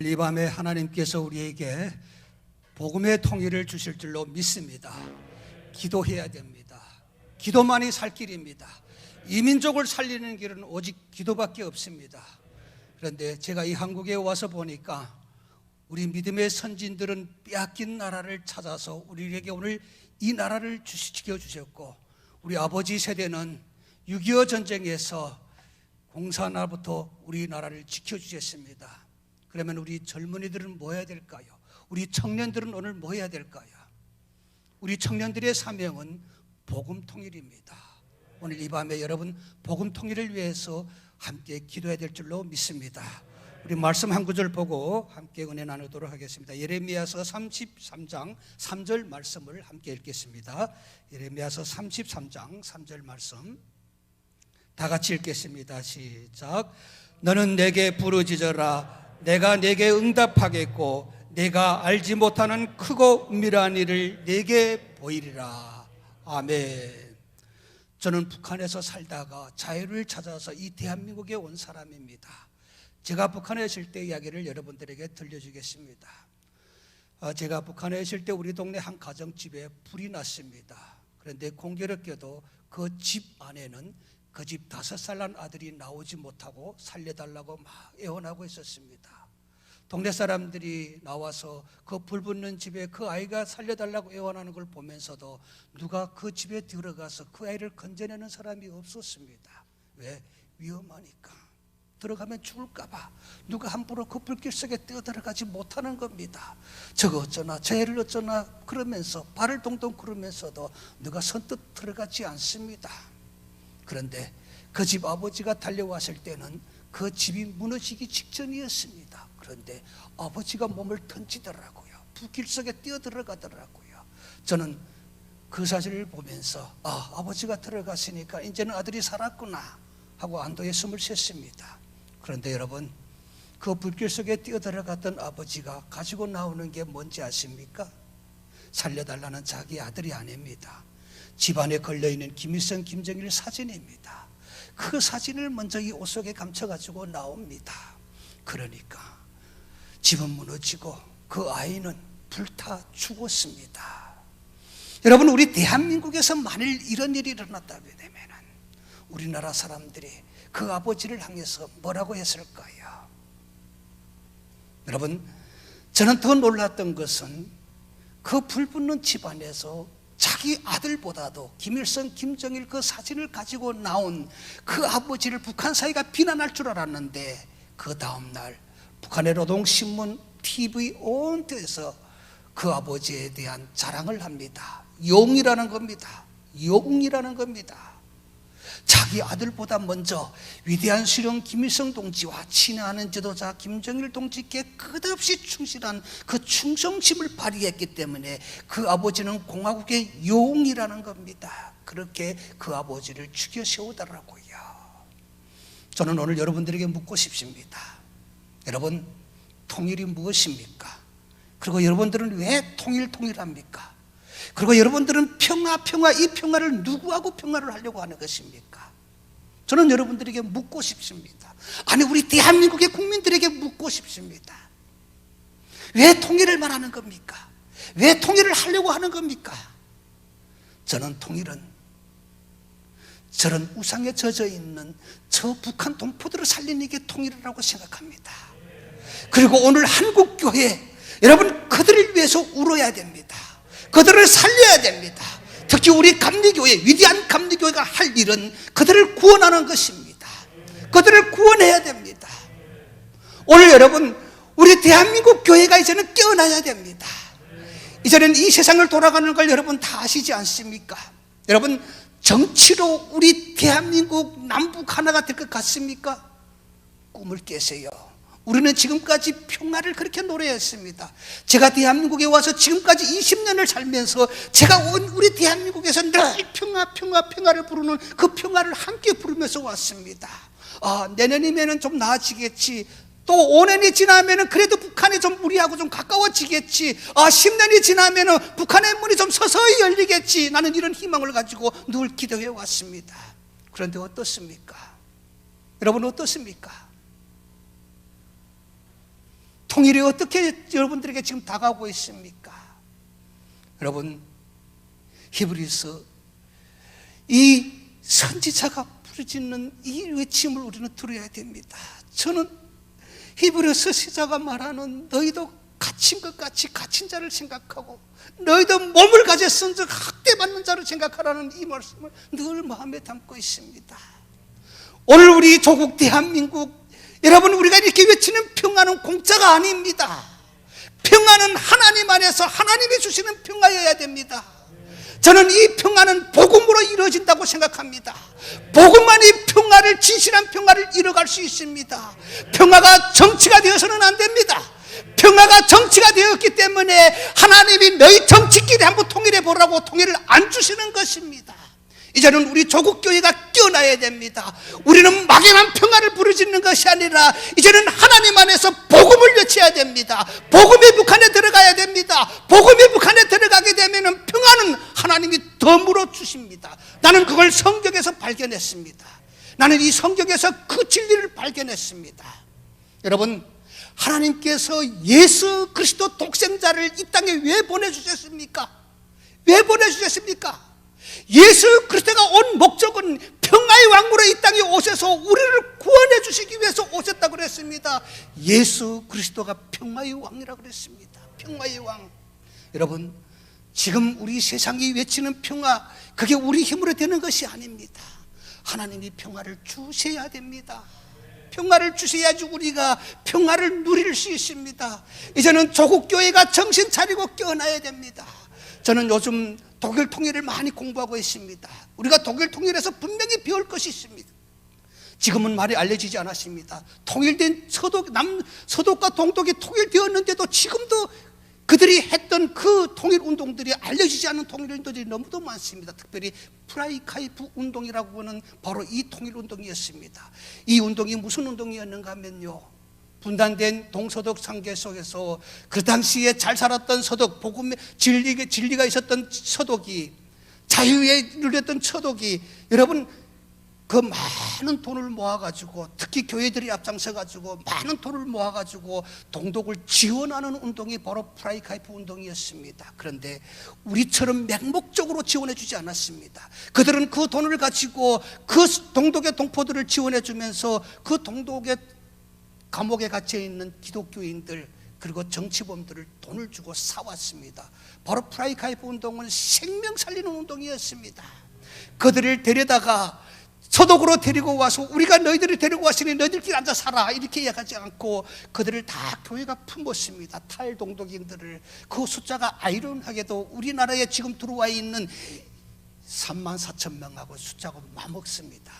이 밤에 하나님께서 우리에게 복음의 통일을 주실 줄로 믿습니다. 기도해야 됩니다. 기도만이 살 길입니다. 이 민족을 살리는 길은 오직 기도밖에 없습니다. 그런데 제가 이 한국에 와서 보니까 우리 믿음의 선진들은 빼앗긴 나라를 찾아서 우리에게 오늘 이 나라를 지켜주셨고, 우리 아버지 세대는 6.25 전쟁에서 공산화부터 우리나라를 지켜주셨습니다. 그러면 우리 젊은이들은 뭐 해야 될까요? 우리 청년들은 오늘 뭐 해야 될까요? 우리 청년들의 사명은 복음 통일입니다. 오늘 이 밤에 여러분 복음 통일을 위해서 함께 기도해야 될 줄로 믿습니다. 우리 말씀 한 구절 보고 함께 은혜 나누도록 하겠습니다. 예레미야서 33장 3절 말씀을 함께 읽겠습니다. 예레미야서 33장 3절 말씀 다 같이 읽겠습니다. 시작. 너는 내게 부르짖어라. 내가 내게 응답하겠고 내가 알지 못하는 크고 은밀한 일을 내게 보이리라. 아멘. 저는 북한에서 살다가 자유를 찾아서 이 대한민국에 온 사람입니다. 제가 북한에 있을 때 이야기를 여러분들에게 들려주겠습니다. 제가 북한에 있을 때 우리 동네 한 가정집에 불이 났습니다. 그런데 공교롭게도 그 집 안에는 그 집 5살 난 아들이 나오지 못하고 살려달라고 막 애원하고 있었습니다. 동네 사람들이 나와서 그 불 붙는 집에 그 아이가 살려달라고 애원하는 걸 보면서도 누가 그 집에 들어가서 그 아이를 건져내는 사람이 없었습니다. 왜? 위험하니까. 들어가면 죽을까봐 누가 함부로 그 불길 속에 뛰어들어가지 못하는 겁니다. 저거 어쩌나 저 애를 어쩌나 그러면서 발을 동동 구르면서도 누가 선뜻 들어가지 않습니다. 그런데 그 집 아버지가 달려왔을 때는 그 집이 무너지기 직전이었습니다. 그런데 아버지가 몸을 던지더라고요. 불길 속에 뛰어들어가더라고요. 저는 그 사실을 보면서 아버지가 들어갔으니까 이제는 아들이 살았구나 하고 안도의 숨을 쉬었습니다. 그런데 여러분, 그 불길 속에 뛰어들어갔던 아버지가 가지고 나오는 게 뭔지 아십니까? 살려달라는 자기 아들이 아닙니다. 집안에 걸려있는 김일성, 김정일 사진입니다. 그 사진을 먼저 이 옷 속에 감춰가지고 나옵니다. 그러니까 집은 무너지고 그 아이는 불타 죽었습니다. 여러분, 우리 대한민국에서 만일 이런 일이 일어났다면 우리나라 사람들이 그 아버지를 향해서 뭐라고 했을까요? 여러분, 저는 더 놀랐던 것은 그 불붙는 집안에서 자기 아들보다도 김일성, 김정일 그 사진을 가지고 나온 그 아버지를 북한 사회가 비난할 줄 알았는데 그 다음날 북한의 노동신문, TV 온 데에서 그 아버지에 대한 자랑을 합니다. 용이라는 겁니다. 용이라는 겁니다. 자기 아들보다 먼저 위대한 수령 김일성 동지와 친애하는 지도자 김정일 동지께 끝없이 충실한 그 충성심을 발휘했기 때문에 그 아버지는 공화국의 용이라는 겁니다. 그렇게 그 아버지를 죽여 세우더라고요. 저는 오늘 여러분들에게 묻고 싶습니다. 여러분, 통일이 무엇입니까? 그리고 여러분들은 왜 통일합니까? 그리고 여러분들은 평화, 이 평화를 누구하고 평화를 하려고 하는 것입니까? 저는 여러분들에게 묻고 싶습니다. 아니, 우리 대한민국의 국민들에게 묻고 싶습니다. 왜 통일을 말하는 겁니까? 왜 통일을 하려고 하는 겁니까? 저는 통일은 저런 우상에 젖어 있는 저 북한 동포들을 살리는 게 통일이라고 생각합니다. 그리고 오늘 한국교회, 여러분, 그들을 위해서 울어야 됩니다. 그들을 살려야 됩니다. 특히 우리 감리교회, 위대한 감리교회가 할 일은 그들을 구원하는 것입니다. 그들을 구원해야 됩니다. 오늘 여러분, 우리 대한민국 교회가 이제는 깨어나야 됩니다. 이제는 이 세상을 돌아가는 걸 여러분 다 아시지 않습니까? 여러분, 정치로 우리 대한민국 남북 하나가 될 것 같습니까? 꿈을 깨세요. 우리는 지금까지 평화를 그렇게 노래했습니다. 제가 대한민국에 와서 지금까지 20년을 살면서 제가 우리 대한민국에서 늘 평화를 부르는 그 평화를 함께 부르면서 왔습니다. 내년이면 좀 나아지겠지. 또 5년이 지나면 그래도 북한이 좀 우리하고 좀 가까워지겠지. 10년이 지나면 북한의 문이 좀 서서히 열리겠지. 나는 이런 희망을 가지고 늘 기도해 왔습니다. 그런데 어떻습니까? 여러분, 어떻습니까? 통일이 어떻게 여러분들에게 지금 다가오고 있습니까? 여러분, 히브리서 이 선지자가 부르짖는 이 외침을 우리는 들어야 됩니다. 저는 히브리서 시자가 말하는 너희도 갇힌 것 같이 갇힌 자를 생각하고 너희도 몸을 가졌은즉 학대받는 자를 생각하라는 이 말씀을 늘 마음에 담고 있습니다. 오늘 우리 조국 대한민국, 여러분, 우리가 이렇게 외치는 평화는 공짜가 아닙니다. 평화는 하나님 안에서 하나님이 주시는 평화여야 됩니다. 저는 이 평화는 복음으로 이루어진다고 생각합니다. 복음만이 평화를, 진실한 평화를 이뤄갈 수 있습니다. 평화가 정치가 되어서는 안 됩니다. 평화가 정치가 되었기 때문에 하나님이 너희 정치끼리 한번 통일해 보라고 통일을 안 주시는 것입니다. 이제는 우리 조국교회가 깨어나야 됩니다. 우리는 막연한 평화를 부르짖는 것이 아니라 이제는 하나님 안에서 복음을 외쳐야 됩니다. 복음이 북한에 들어가야 됩니다. 복음이 북한에 들어가게 되면 평화는 하나님이 덤으로 주십니다. 나는 그걸 성경에서 발견했습니다. 나는 이 성경에서 그 진리를 발견했습니다. 여러분, 하나님께서 예수 그리스도 독생자를 이 땅에 왜 보내주셨습니까? 왜 보내주셨습니까? 예수 그리스도가 온 목적은 평화의 왕으로 이 땅에 오셔서 우리를 구원해 주시기 위해서 오셨다고 그랬습니다. 예수 그리스도가 평화의 왕이라고 그랬습니다. 평화의 왕. 여러분, 지금 우리 세상이 외치는 평화, 그게 우리 힘으로 되는 것이 아닙니다. 하나님이 평화를 주셔야 됩니다. 평화를 주셔야지 우리가 평화를 누릴 수 있습니다. 이제는 조국교회가 정신 차리고 깨어나야 됩니다. 저는 요즘 독일 통일을 많이 공부하고 있습니다. 우리가 독일 통일에서 분명히 배울 것이 있습니다. 지금은 말이 알려지지 않았습니다. 통일된 서독과 동독이 통일되었는데도 지금도 그들이 했던 그 통일 운동들이 알려지지 않은 통일 운동들이 너무도 많습니다. 특별히 프라이카이프 운동이라고 하는 바로 이 통일 운동이었습니다. 이 운동이 무슨 운동이었는가 하면요, 분단된 동서독 상계 속에서 그 당시에 잘 살았던 서독, 복음의 진리가 있었던 서독이, 자유에 누렸던 서독이, 여러분, 그 많은 돈을 모아가지고, 특히 교회들이 앞장서가지고 많은 돈을 모아가지고 동독을 지원하는 운동이 바로 프라이카이프 운동이었습니다. 그런데 우리처럼 맹목적으로 지원해 주지 않았습니다. 그들은 그 돈을 가지고 그 동독의 동포들을 지원해 주면서 그 동독의 감옥에 갇혀 있는 기독교인들 그리고 정치범들을 돈을 주고 사왔습니다. 바로 프라이카이프 운동은 생명 살리는 운동이었습니다. 그들을 데려다가 서독으로 데리고 와서 우리가 너희들을 데리고 왔으니 너희들끼리 앉아 살아 이렇게 이야기하지 않고 그들을 다 교회가 품었습니다. 탈동독인들을. 그 숫자가 아이러니하게도 우리나라에 지금 들어와 있는 34,000명하고 숫자가 맞먹습니다.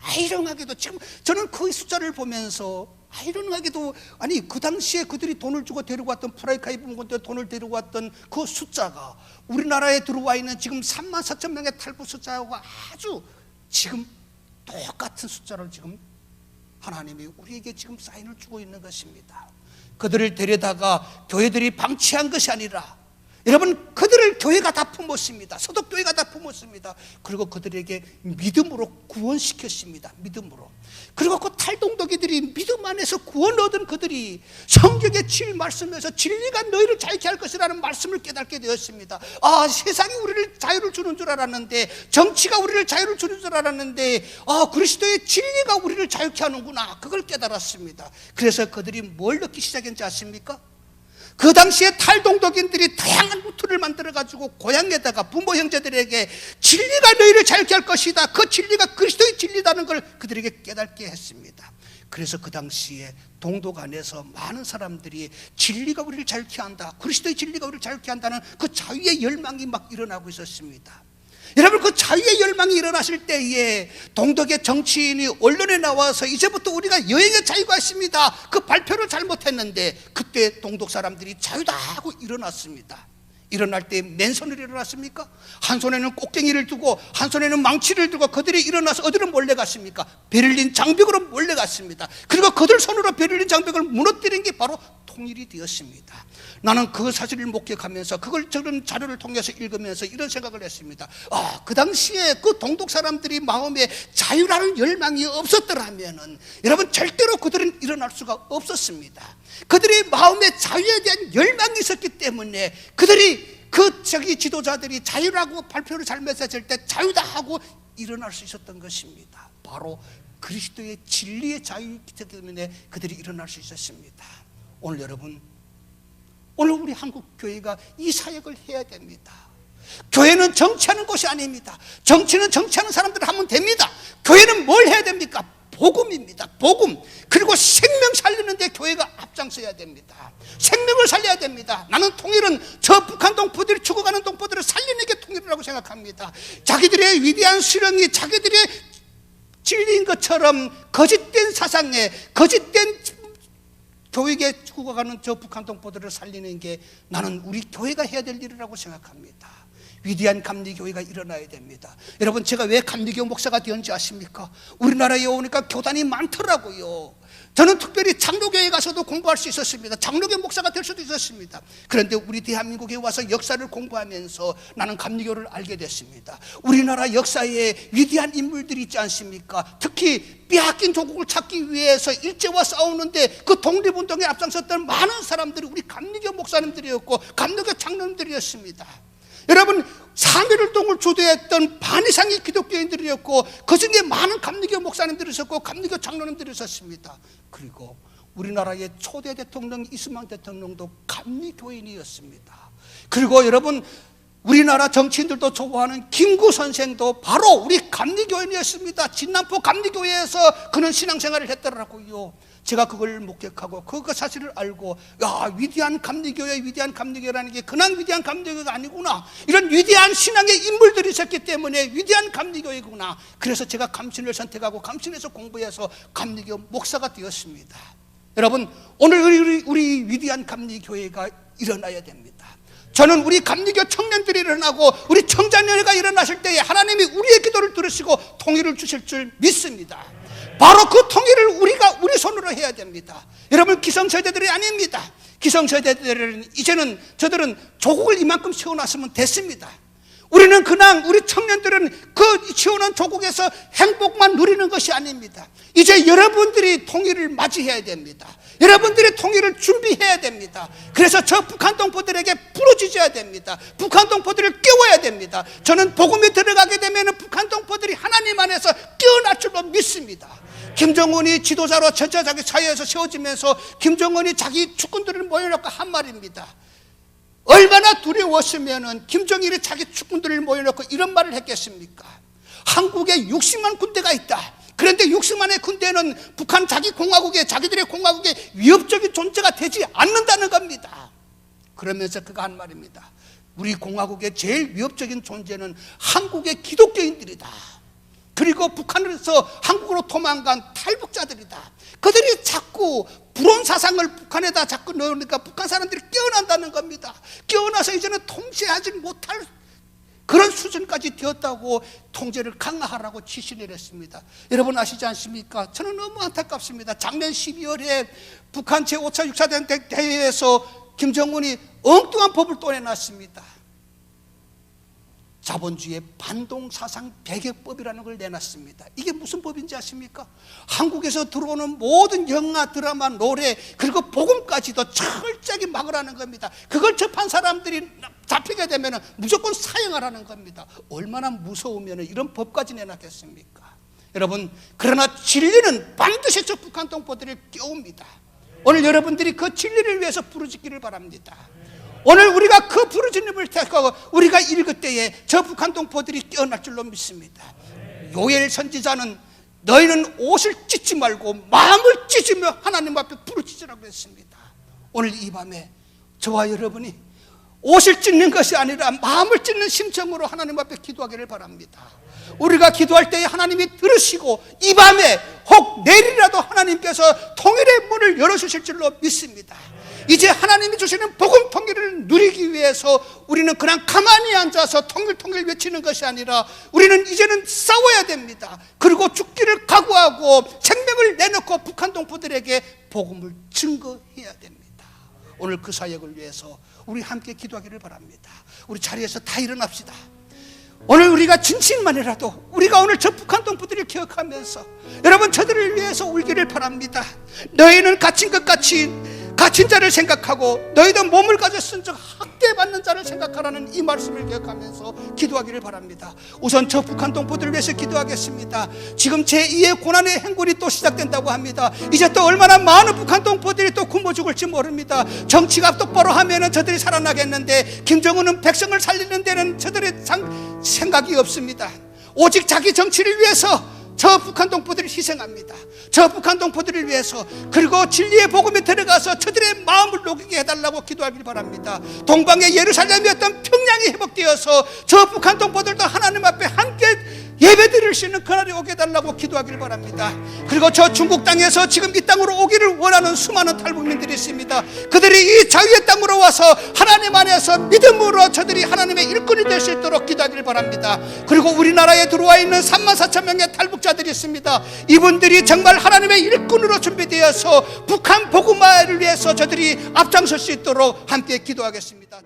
아이러니하게도 지금 저는 그 숫자를 보면서 아이러니하게도, 아니 그 당시에 그들이 돈을 주고 데리고 왔던 프라이카이프 군대 돈을 데리고 왔던 그 숫자가 우리나라에 들어와 있는 지금 34,000명의 탈북 숫자하고 아주 지금 똑같은 숫자를 지금 하나님이 우리에게 지금 사인을 주고 있는 것입니다. 그들을 데려다가 교회들이 방치한 것이 아니라, 여러분, 그들을 교회가 다 품었습니다. 서독교회가 다 품었습니다. 그리고 그들에게 믿음으로 구원시켰습니다. 믿음으로. 그리고 그 탈동독이들이 믿음 안에서 구원 얻은 그들이 성경의 질 말씀에서 진리가 너희를 자유케 할 것이라는 말씀을 깨닫게 되었습니다. 아, 세상이 우리를 자유를 주는 줄 알았는데, 정치가 우리를 자유를 주는 줄 알았는데, 아, 그리스도의 진리가 우리를 자유케 하는구나. 그걸 깨달았습니다. 그래서 그들이 뭘 넣기 시작했는지 아십니까? 그 당시에 탈동독인들이 다양한 루트를 만들어가지고 고향에다가 부모 형제들에게 진리가 너희를 자유케 할 것이다, 그 진리가 그리스도의 진리라는 걸 그들에게 깨닫게 했습니다. 그래서 그 당시에 동독 안에서 많은 사람들이 진리가 우리를 자유케 한다, 그리스도의 진리가 우리를 자유케 한다는 그 자유의 열망이 막 일어나고 있었습니다. 여러분, 그 자유의 열망이 일어났을 때에 동독의 정치인이 언론에 나와서 이제부터 우리가 여행의 자유가 있습니다, 그 발표를 잘못했는데, 그때 동독 사람들이 자유다 하고 일어났습니다. 일어날 때 맨손으로 일어났습니까? 한 손에는 꼭쟁이를 두고 한 손에는 망치를 두고 그들이 일어나서 어디로 몰래 갔습니까? 베를린 장벽으로 몰래 갔습니다. 그리고 그들 손으로 베를린 장벽을 무너뜨린 게 바로 통일이 되었습니다. 나는 그 사실을 목격하면서 그걸 저런 자료를 통해서 읽으면서 이런 생각을 했습니다. 그 당시에 그 동독 사람들이 마음에 자유라는 열망이 없었더라면은 여러분 절대로 그들은 일어날 수가 없었습니다. 그들의 마음에 자유에 대한 열망이 있었기 때문에 그들이 지도자들이 자유라고 발표를 잘못했을 때 자유다 하고 일어날 수 있었던 것입니다. 바로 그리스도의 진리의 자유이기 때문에 그들이 일어날 수 있었습니다. 오늘 여러분, 오늘 우리 한국 교회가 이 사역을 해야 됩니다. 교회는 정치하는 곳이 아닙니다. 정치는 정치하는 사람들 하면 됩니다. 교회는 뭘 해야 됩니까? 복음입니다. 복음. 그리고 생명 살리는 데 교회가 앞장서야 됩니다. 생명을 살려야 됩니다. 나는 통일은 저 북한 동포들이 죽어가는 동포들을 살리는 게 통일이라고 생각합니다. 자기들의 위대한 수령이 자기들의 진리인 것처럼 거짓된 사상에 거짓된 교육에 죽어가는 저 북한 동포들을 살리는 게 나는 우리 교회가 해야 될 일이라고 생각합니다. 위대한 감리교회가 일어나야 됩니다. 여러분, 제가 왜 감리교 목사가 되었는지 아십니까? 우리나라에 오니까 교단이 많더라고요. 저는 특별히 장로교회 가서도 공부할 수 있었습니다. 장로교 목사가 될 수도 있었습니다. 그런데 우리 대한민국에 와서 역사를 공부하면서 나는 감리교를 알게 됐습니다. 우리나라 역사에 위대한 인물들이 있지 않습니까? 특히 빼앗긴 조국을 찾기 위해서 일제와 싸우는데 그 독립운동에 앞장섰던 많은 사람들이 우리 감리교 목사님들이었고 감리교 장로님들이었습니다. 여러분, 3.1운동을 주도했던 반 이상의 기독교인들이었고 그 중에 많은 감리교 목사님들이 있었고 감리교 장로님들이 있었습니다. 그리고 우리나라의 초대 대통령 이승만 대통령도 감리교인이었습니다. 그리고 여러분, 우리나라 정치인들도 좋아하는 김구 선생도 바로 우리 감리교인이었습니다. 진남포 감리교회에서 그는 신앙생활을 했더라고요. 제가 그걸 목격하고 그 사실을 알고, 위대한 감리교회, 위대한 감리교회라는 게 그냥 위대한 감리교회가 아니구나, 이런 위대한 신앙의 인물들이 있었기 때문에 위대한 감리교회구나. 그래서 제가 감신을 선택하고 감신에서 공부해서 감리교 목사가 되었습니다. 여러분, 오늘 우리 위대한 감리교회가 일어나야 됩니다. 저는 우리 감리교 청년들이 일어나고 우리 청자녀회가 일어나실 때에 하나님이 우리의 기도를 들으시고 통일을 주실 줄 믿습니다. 바로 그 통일을 우리 손으로 해야 됩니다. 여러분, 기성세대들이 아닙니다. 기성세대들은 이제는 저들은 조국을 이만큼 세워놨으면 됐습니다. 우리는 그냥 우리 청년들은 그 세워놓은 조국에서 행복만 누리는 것이 아닙니다. 이제 여러분들이 통일을 맞이해야 됩니다. 여러분들의 통일을 준비해야 됩니다. 그래서 저 북한 동포들에게 부르짖어야 됩니다. 북한 동포들을 깨워야 됩니다. 저는 복음에 들어가게 되면 북한 동포들이 하나님 안에서 깨어날 줄로 믿습니다. 김정은이 지도자로 전체적인 사회에서 세워지면서 김정은이 자기 축군들을 모여놓고 한 말입니다. 얼마나 두려웠으면 김정일이 자기 축군들을 모여놓고 이런 말을 했겠습니까? 한국에 60만 군대가 있다. 그런데 60만의 군대는 북한 자기들의 공화국의 위협적인 존재가 되지 않는다는 겁니다. 그러면서 그가 한 말입니다. 우리 공화국의 제일 위협적인 존재는 한국의 기독교인들이다. 그리고 북한에서 한국으로 도망간 탈북자들이다. 그들이 자꾸 불온 사상을 북한에다 자꾸 넣으니까 북한 사람들이 깨어난다는 겁니다. 깨어나서 이제는 통제하지 못할 그런 수준까지 되었다고 통제를 강화하라고 지시를 했습니다. 여러분 아시지 않습니까? 저는 너무 안타깝습니다. 작년 12월에 북한 제5차 6차 대회에서 김정은이 엉뚱한 법을 또 내놨습니다. 자본주의 반동사상 배격법이라는 걸 내놨습니다. 이게 무슨 법인지 아십니까? 한국에서 들어오는 모든 영화, 드라마, 노래, 그리고 복음까지도 철저하게 막으라는 겁니다. 그걸 접한 사람들이 잡히게 되면 무조건 사형하라는 겁니다. 얼마나 무서우면 이런 법까지 내놨겠습니까? 여러분, 그러나 진리는 반드시 저 북한 동포들을 깨웁니다. 오늘 여러분들이 그 진리를 위해서 부르짖기를 바랍니다. 오늘 우리가 그 부르짖음을 택하고 우리가 읽을 때에 저 북한 동포들이 깨어날 줄로 믿습니다. 요엘 선지자는 너희는 옷을 찢지 말고 마음을 찢으며 하나님 앞에 부르짖으라고 했습니다. 오늘 이 밤에 저와 여러분이 옷을 찢는 것이 아니라 마음을 찢는 심정으로 하나님 앞에 기도하기를 바랍니다. 우리가 기도할 때에 하나님이 들으시고 이 밤에 혹 내일이라도 하나님께서 통일의 문을 열어주실 줄로 믿습니다. 이제 하나님이 주시는 복음 통일을 누리기 위해서 우리는 그냥 가만히 앉아서 통일 외치는 것이 아니라 우리는 이제는 싸워야 됩니다. 그리고 죽기를 각오하고 생명을 내놓고 북한 동포들에게 복음을 증거해야 됩니다. 오늘 그 사역을 위해서 우리 함께 기도하기를 바랍니다. 우리 자리에서 다 일어납시다. 오늘 우리가 진심만이라도 우리가 오늘 저 북한 동포들을 기억하면서 여러분 저들을 위해서 울기를 바랍니다. 너희는 갇힌 것 같이 갇힌 자를 생각하고 너희도 몸을 가졌은 즉 학대받는 자를 생각하라는 이 말씀을 기억하면서 기도하기를 바랍니다. 우선 저 북한 동포들을 위해서 기도하겠습니다. 지금 제2의 고난의 행군이 또 시작된다고 합니다. 이제 또 얼마나 많은 북한 동포들이 또 굶어 죽을지 모릅니다. 정치가 똑바로 하면은 저들이 살아나겠는데 김정은은 백성을 살리는 데는 저들의 생각이 없습니다. 오직 자기 정치를 위해서 저 북한 동포들을 희생합니다. 저 북한 동포들을 위해서 그리고 진리의 복음에 들어가서 저들의 마음을 녹이게 해달라고 기도하길 바랍니다. 동방의 예루살렘이었던 평양이 회복되어서 저 북한 동포들도 하나님 앞에 함께 예배드릴 수 있는 그날이 오게 해달라고 기도하길 바랍니다. 그리고 저 중국 땅에서 지금 이 땅으로 오기를 원하는 수많은 탈북민들이 있습니다. 그들이 이 자유의 땅으로 와서 하나님 안에서 믿음으로 저들이 하나님의 일꾼이 될 수 있도록 기도하길 바랍니다. 그리고 우리나라에 들어와 있는 34,000명의 탈북자들이 있습니다. 이분들이 정말 하나님의 일꾼으로 준비되어서 북한 복음화를 위해서 저들이 앞장설 수 있도록 함께 기도하겠습니다.